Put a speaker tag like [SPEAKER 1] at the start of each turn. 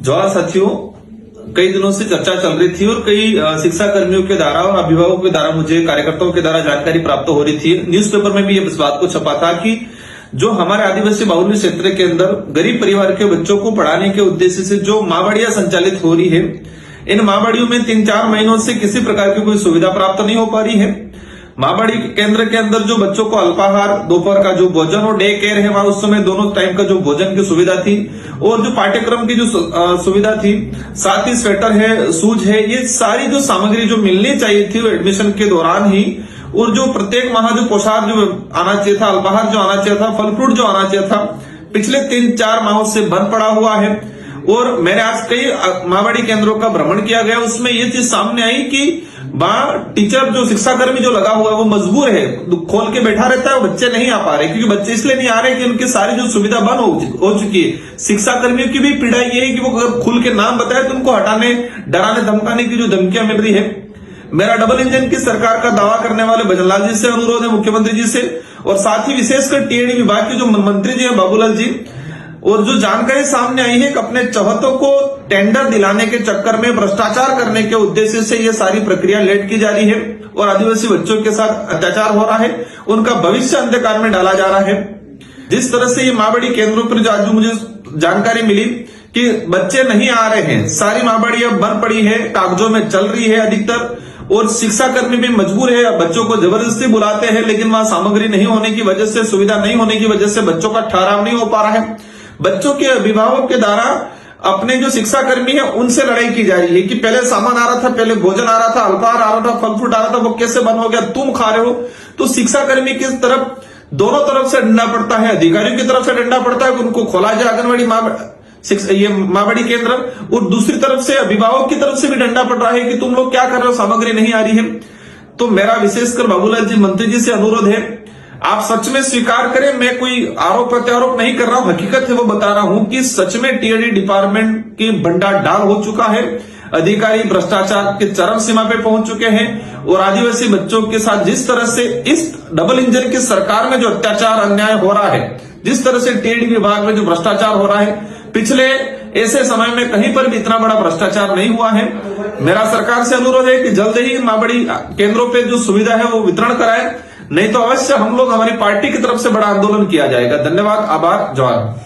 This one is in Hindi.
[SPEAKER 1] जवाहर साथियों, कई दिनों से चर्चा चल रही थी और कई शिक्षा कर्मियों के द्वारा और अभिभावकों के द्वारा, मुझे कार्यकर्ताओं के द्वारा जानकारी प्राप्त हो रही थी। न्यूज़पेपर में भी इस बात को छपा था कि जो हमारे आदिवासी बाहुल्य क्षेत्र के अंदर गरीब परिवार के बच्चों को पढ़ाने के उद्देश्य से जो माँबाड़ियां संचालित हो रही है, इन माँबाड़ियों में 3-4 महीनों से किसी प्रकार की कोई सुविधा प्राप्त नहीं हो पा रही है। माँबाड़ी केंद्र के अंदर जो बच्चों को अल्पाहार, दोपहर का जो भोजन और डे केयर है, वहां उस समय दोनों टाइम का जो भोजन की सुविधा थी और जो पाठ्यक्रम की जो सुविधा थी, साथ ही स्वेटर है, शूज है, ये सारी जो सामग्री जो मिलनी चाहिए थी वो एडमिशन के दौरान ही, और जो प्रत्येक माह जो पोशाक जो आना चाहिए था, अल्पाहार जो आना चाहिए था, फल फ्रूट जो आना चाहिए था, पिछले 3-4 माहों से बंद पड़ा हुआ है। और मैंने आज कई माँबाड़ी केंद्रों का भ्रमण किया गया, उसमें ये चीज सामने आई कि टीचर जो शिक्षाकर्मी जो लगा हुआ है वो मजबूर है, खोल के बैठा रहता है, बच्चे नहीं आ पा रहे, क्योंकि बच्चे इसलिए नहीं आ रहे कि उनकी सारी जो सुविधा बंद हो चुकी है। शिक्षाकर्मियों की भी पीड़ा ये है कि वो अगर खुल के नाम बताए तो उनको हटाने, डराने, धमकाने की जो धमकियां मिल रही है। मेरा डबल इंजन की सरकार का दावा करने वाले भजनलाल जी से अनुरोध है, मुख्यमंत्री जी से, और साथ ही विशेषकर टीएडी विभाग के जो मंत्री जी हैं बाबूलाल जी, और जो जानकारी सामने आई है कि अपने चौहतों को टेंडर दिलाने के चक्कर में भ्रष्टाचार करने के उद्देश्य से ये सारी प्रक्रिया लेट की जा रही है और आदिवासी बच्चों के साथ अत्याचार हो रहा है, उनका भविष्य अंधकार में डाला जा रहा है। जिस तरह से ये माँबाड़ी केंद्रों पर जो आज मुझे जानकारी मिली कि बच्चे नहीं आ रहे हैं, सारी माँबाड़ी अब बंद पड़ी है, कागजों में चल रही है अधिकतर, और शिक्षाकर्मी भी मजबूर है, बच्चों को जबरदस्ती बुलाते हैं, लेकिन वहां सामग्री नहीं होने की वजह से, सुविधा नहीं होने की वजह से बच्चों का ठहराव नहीं हो पा रहा है। बच्चों के अभिभावक के द्वारा अपने जो शिक्षाकर्मी है उनसे लड़ाई की जा रही है कि पहले सामान आ रहा था, पहले भोजन आ रहा था, अल्पाहार आ रहा था, फल फ्रूट आ रहा था, वो कैसे बंद हो गया, तुम खा रहे हो। तो शिक्षाकर्मी की तरफ दोनों तरफ से डंडा पड़ता है, अधिकारियों की तरफ से डंडा पड़ता है कि उनको खोला जाए आंगनबाड़ी ये माँबाड़ी केंद्र, और दूसरी तरफ से अभिभावक की तरफ से भी डंडा पड़ रहा है कि तुम लोग क्या कर रहे हो, सामग्री नहीं आ रही है। तो मेरा विशेषकर बाबूलाल जी मंत्री जी से अनुरोध है, आप सच में स्वीकार करें, मैं कोई आरोप प्रत्यारोप नहीं कर रहा हूं, हकीकत है वो बता रहा हूं कि सच में टीएडी डिपार्टमेंट की बंटा डाल हो चुका है, अधिकारी भ्रष्टाचार के चरम सीमा पे पहुंच चुके हैं, और आदिवासी बच्चों के साथ जिस तरह से इस डबल इंजन की सरकार में जो अत्याचार अन्याय हो रहा है, जिस तरह से टीएडी विभाग में जो भ्रष्टाचार हो रहा है, पिछले ऐसे समय में कहीं पर भी इतना बड़ा भ्रष्टाचार नहीं हुआ है। मेरा सरकार से अनुरोध है कि जल्द ही माँबाड़ी केंद्रों पे जो सुविधा है वो वितरण कराए, नहीं तो अवश्य हम लोग, हमारी पार्टी की तरफ से बड़ा आंदोलन किया जाएगा। धन्यवाद, आभार, जवाहर।